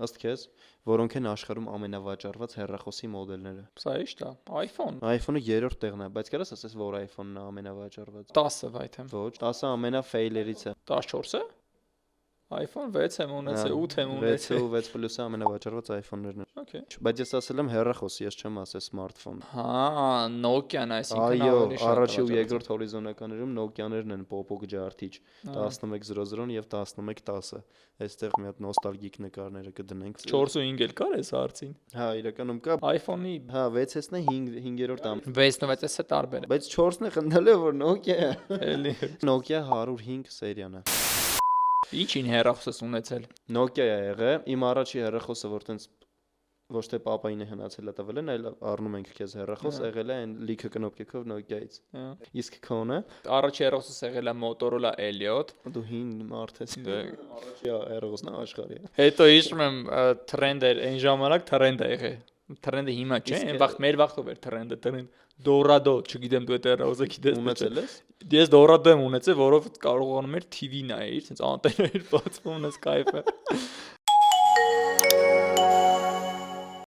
ըստ քեզ, որոնք են աշխարհում ամենավաճառված հեռախոսի մոդելները։ Սա ի՞նչ դա, iPhone iPhone-ը 3-րդ տեղն է, բայց կարաս ասես, որ iPhone-ն է ամենավաճառված։ 10-ը վայթեմ։ Ոչ, 10-ը ամենաֆեյլերից է։ 14-ը iPhone 6 եմ ունեցել, 8 եմ 6 ունեցել։ ու 6 պլյուսը ամենավաճառված iPhone-ներն են։ Okay։ Բայց ես ասել եմ հեռախոս, ես չեմ ասել smartphone։ Հա, Nokia-ն այսինքն Այո, ավելի շատ առաջի ու է երկրորդ հորիզոնականներում Nokia-ներն են պոպոկ ջարդիչ 1100 եւ 1110-ը։ Այստեղ մի հատ նոստալգիկ նկարները կդնենք։ 4 ու 5 էլ կար էս հարցին։ Հա, իրականում կա։ iPhone-ի Հա, 6S-ն է 5-րդ ամ։ 6-ն ու 6-ը տարբեր է։ Բայց 4-ն է խնդալը, որ Nokia է։ Էլի։ Nokia 105 սերիան է։ Ինչ-ին հեռախոս ունեցել։ Nokia է եղել։ Իմ առաջի հեռախոսը, որ տենց ոչ թե papayin է հնացել է տվել են, այլ առնում ենք քեզ հեռախոս, եղել է այն լիքը կնոպկեքով Nokia-ից։ Իսկ քոնը Առաջի հեռախոսս եղել է Motorola Elliot։ դու հին մարդ ես։ Առաջի հեռախոսն աշխարհի։ Հետո հիշում եմ թրենդ էր, այն ժամանակ թրենդ է եղել։ Թրենդը հիմա չէ, այն վաղ մեր վաղտով էր թրենդը, թրենդ Dorado, չգիտեմ դու այդ հեռախոսը գիտես։ Ունեցել ես։ Ես Dorado եմ ունեցել, որով կարողանում էր TV նայել, sense անտենա էր բացվում, ես կայֆը։